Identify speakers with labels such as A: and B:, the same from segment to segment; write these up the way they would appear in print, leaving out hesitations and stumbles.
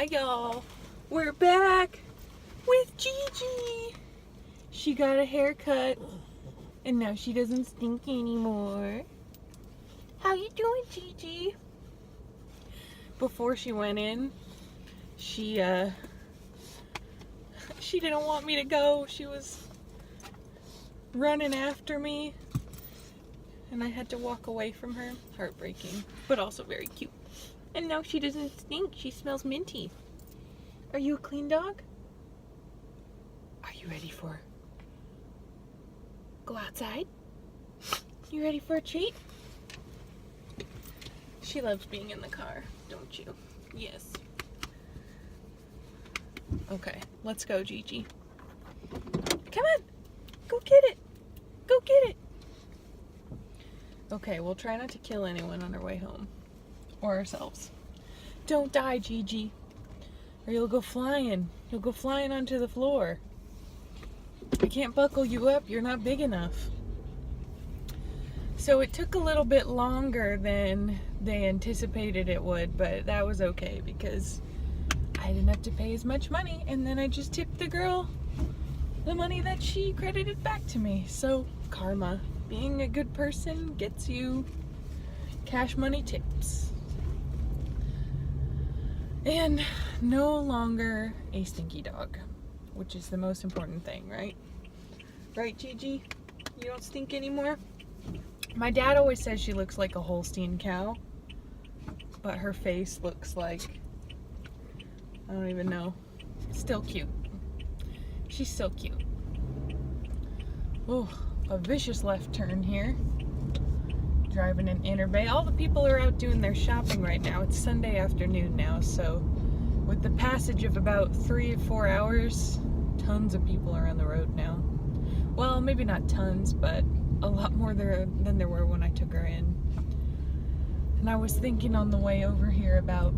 A: Hi y'all, we're back with Gigi. She got a haircut and now she doesn't stink anymore. How you doing, Gigi? Before she went in, she didn't want me to go. She was running after me and I had to walk away from her. Heartbreaking, but also very cute. And now she doesn't stink. She smells minty. Are you a clean dog? Are you ready for go outside? You ready for a treat? She loves being in the car, don't you? Yes. Okay, let's go, Gigi. Come on, go get it. Go get it. Okay, we'll try not to kill anyone on our way home. Or ourselves. Don't die, Gigi. Or you'll go flying. You'll go flying onto the floor. I can't buckle you up. You're not big enough. So it took a little bit longer than they anticipated it would, but that was okay because I didn't have to pay as much money, and then I just tipped the girl the money that she credited back to me. So karma. Being a good person gets you cash money tips. And no longer a stinky dog, which is the most important thing, right? Right, Gigi? You don't stink anymore? My dad always says she looks like a Holstein cow, but her face looks like, I don't even know. Still cute. She's still cute. Oh, a vicious left turn here. Driving in Inner Bay. All the people are out doing their shopping right now. It's Sunday afternoon now, so with the passage of about 3 or 4 hours, tons of people are on the road now. Well, maybe not tons, but a lot more there than there were when I took her in. And I was thinking on the way over here about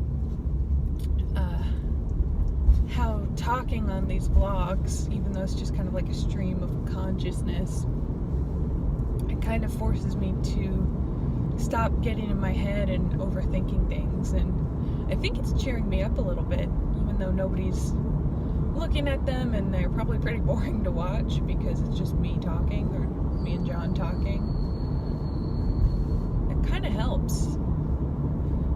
A: how talking on these vlogs, even though it's just kind of like a stream of consciousness, it kind of forces me to stop getting in my head and overthinking things, and I think it's cheering me up a little bit, even though nobody's looking at them and they're probably pretty boring to watch because it's just me talking, or me and John talking. It kind of helps.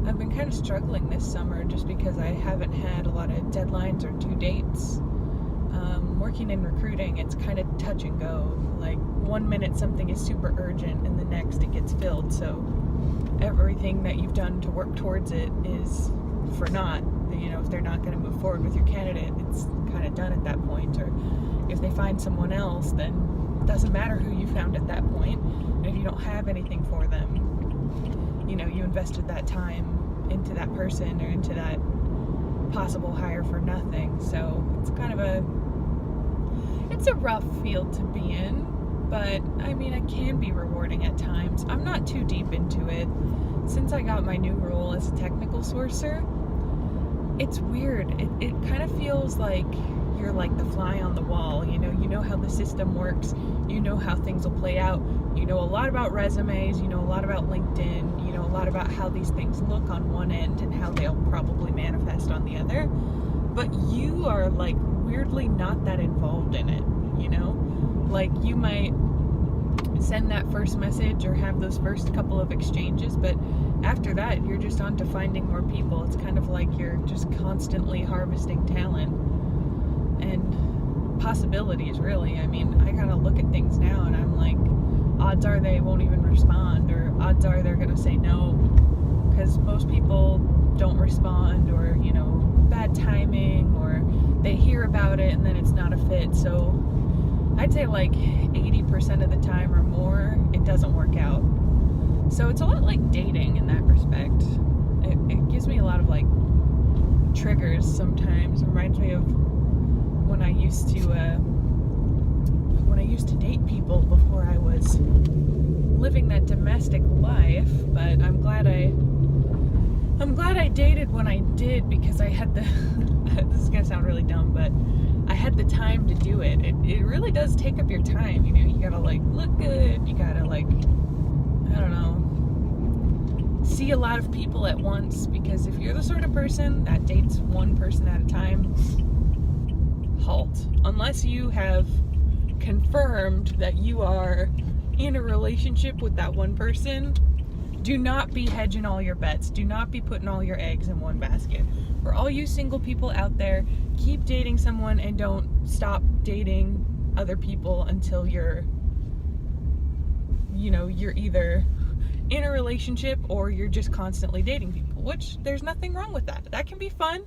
A: I've been kind of struggling this summer just because I haven't had a lot of deadlines or due dates. Working in recruiting, it's kind of touch and go. Like, one minute something is super urgent and the next it gets filled, so everything that you've done to work towards it is for naught. You know, if they're not going to move forward with your candidate, it's kind of done at that point. Or if they find someone else, then it doesn't matter who you found at that point. And if you don't have anything for them, you know, you invested that time into that person or into that possible hire for nothing. So it's kind of it's a rough field to be in, but I mean, it can be rewarding at times. I'm not too deep into it. Since I got my new role as a technical sourcer, it's weird. It kind of feels like you're like the fly on the wall. You know how the system works. You know how things will play out. You know a lot about resumes. You know a lot about LinkedIn. You know a lot about how these things look on one end and how they'll probably manifest on the other. But you are like weirdly not that involved in it, you know? Like, you might send that first message or have those first couple of exchanges, but after that you're just on to finding more people. It's kind of like you're just constantly harvesting talent and possibilities, really. I mean, I gotta look at things now and I'm like, odds are they won't even respond, or odds are they're gonna say no, because most people don't respond, or, you know, bad timing, or they hear about it and then it's not a fit. So I'd say like 80% of the time or more, it doesn't work out. So it's a lot like dating in that respect. It gives me a lot of like triggers sometimes. It reminds me of when I used to date people before I was living that domestic life. But I'm glad I dated when I did, because I had the this is gonna sound really dumb, but I had the time to do it. It really does take up your time, you know. You gotta like look good, you gotta like, I don't know, see a lot of people at once, because if you're the sort of person that dates one person at a time, halt. Unless you have confirmed that you are in a relationship with that one person, do not be hedging all your bets. Do not be putting all your eggs in one basket. For all you single people out there, keep dating someone and don't stop dating other people until you're either in a relationship or you're just constantly dating people, which there's nothing wrong with that. That can be fun.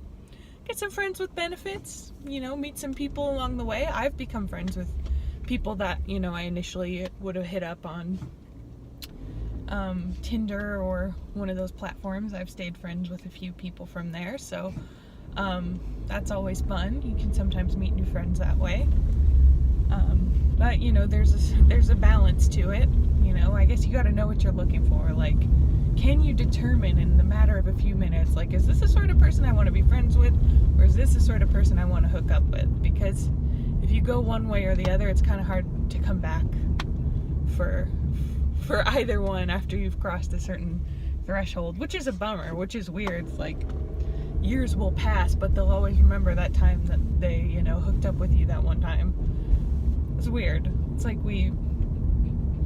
A: Get some friends with benefits, meet some people along the way. I've become friends with people that, I initially would have hit up on Tinder or one of those platforms. I've stayed friends with a few people from there, so that's always fun. You can sometimes meet new friends that way. But there's a balance to it. I guess you got to know what you're looking for. Like, can you determine in the matter of a few minutes, like, is this the sort of person I want to be friends with, or is this the sort of person I want to hook up with? Because if you go one way or the other, it's kind of hard to come back for either one after you've crossed a certain threshold, which is a bummer, which is weird. It's like years will pass, but they'll always remember that time that they, hooked up with you that one time. It's weird. It's like we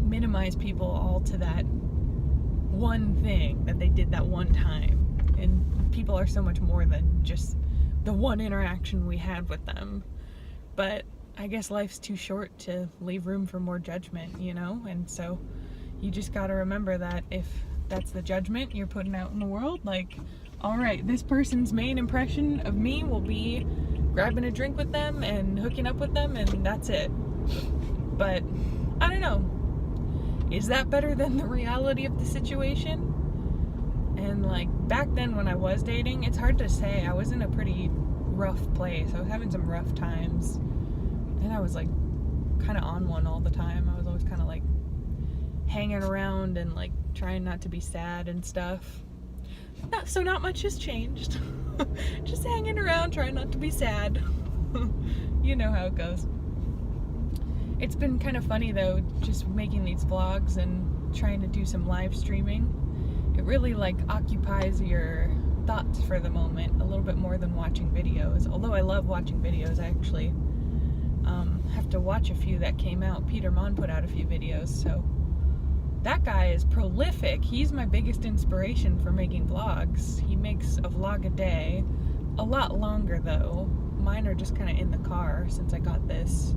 A: minimize people all to that one thing that they did that one time, and people are so much more than just the one interaction we had with them. But I guess life's too short to leave room for more judgment, and so you just got to remember that if that's the judgment you're putting out in the world, like, all right, this person's main impression of me will be grabbing a drink with them and hooking up with them, and that's it. But I don't know, is that better than the reality of the situation? And like back then when I was dating, it's hard to say. I was in a pretty rough place. I was having some rough times, and I was like kind of on one all the time. I was always kind of like hanging around and like trying not to be sad and stuff. So not much has changed. Just hanging around, trying not to be sad. You know how it goes. It's been kind of funny though, just making these vlogs and trying to do some live streaming. It really like occupies your thoughts for the moment a little bit more than watching videos. Although I love watching videos, I actually have to watch a few that came out. Peter Mon put out a few videos, so that guy is prolific. He's my biggest inspiration for making vlogs. He makes a vlog a day, a lot longer though. Mine are just kind of in the car since I got this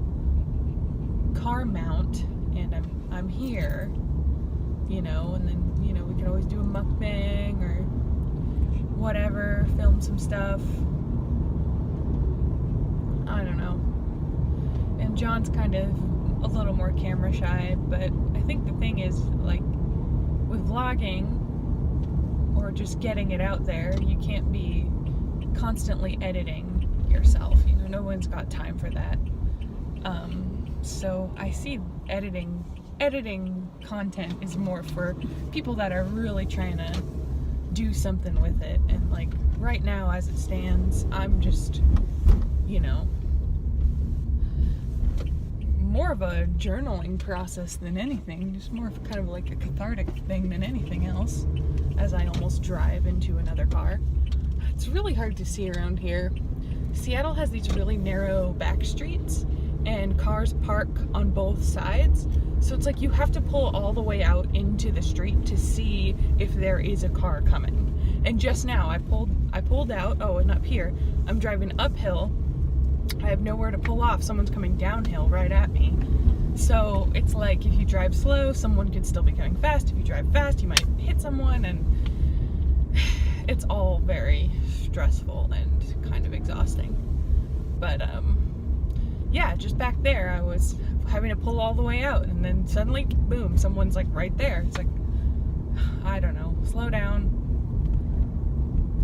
A: car mount, and I'm here, and then we could always do a mukbang or whatever, film some stuff. I don't know. And John's kind of a little more camera shy, but I think the thing is, like, with vlogging or just getting it out there, you can't be constantly editing yourself. No one's got time for that. So I see editing content is more for people that are really trying to do something with it. And like right now as it stands, I'm just, more of a journaling process than anything, just more of kind of like a cathartic thing than anything else, as I almost drive into another car. It's really hard to see around here. Seattle has these really narrow back streets, and cars park on both sides, so it's like you have to pull all the way out into the street to see if there is a car coming. And just now I pulled out, and up here I'm driving uphill. I have nowhere to pull off. Someone's coming downhill right at me. So it's like if you drive slow, someone could still be coming fast. If you drive fast, you might hit someone, and it's all very stressful and kind of exhausting. But yeah, just back there I was having to pull all the way out, and then suddenly, boom, someone's like right there. It's like, I don't know, slow down.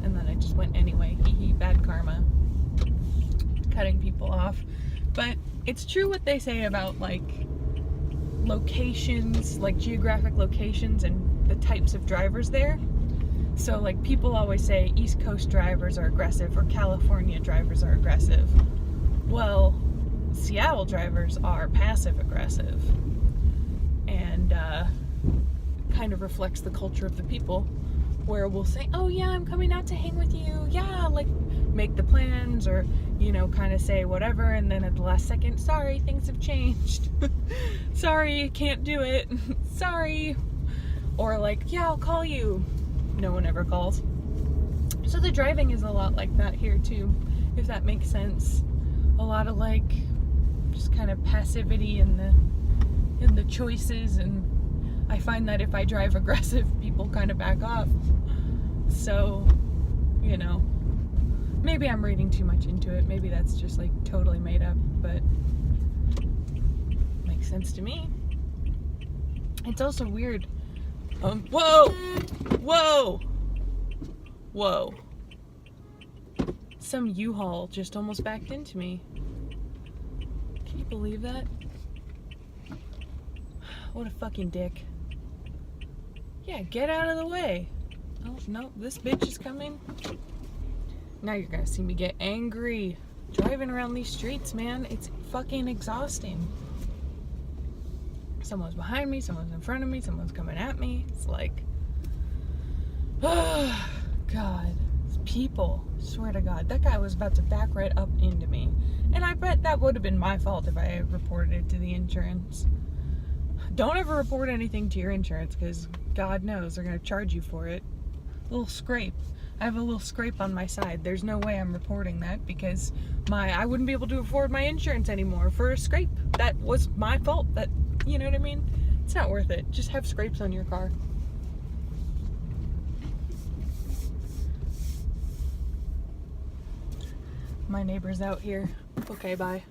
A: And then I just went anyway. Hee, bad karma. Cutting people off. But it's true what they say about like locations, like geographic locations and the types of drivers there. So like people always say East Coast drivers are aggressive or California drivers are aggressive. Well, Seattle drivers are passive aggressive, and kind of reflects the culture of the people where we'll say, oh yeah, I'm coming out to hang with you, yeah, like make the plans, or you know, kind of say whatever, and then at the last second, sorry, things have changed. Sorry, can't do it. Sorry. Or like, yeah, I'll call you. No one ever calls. So the driving is a lot like that here too, if that makes sense. A lot of like just kind of passivity in the choices, and I find that if I drive aggressive, people kind of back off. So, you know, maybe I'm reading too much into it. Maybe that's just like totally made up, but makes sense to me. It's also weird. Whoa! Whoa! Whoa. Some UHaul just almost backed into me. Can you believe that? What a fucking dick. Yeah, get out of the way. Oh, no, this bitch is coming. Now you're gonna see me get angry. Driving around these streets, man, it's fucking exhausting. Someone's behind me, someone's in front of me, someone's coming at me. It's like, oh, God. It's people. Swear to God. That guy was about to back right up into me. And I bet that would have been my fault if I had reported it to the insurance. Don't ever report anything to your insurance, because God knows they're going to charge you for it. A little scrape. I have a little scrape on my side. There's no way I'm reporting that, because I wouldn't be able to afford my insurance anymore for a scrape. That was my fault. That, you know what I mean? It's not worth it. Just have scrapes on your car. My neighbor's out here. Okay, bye.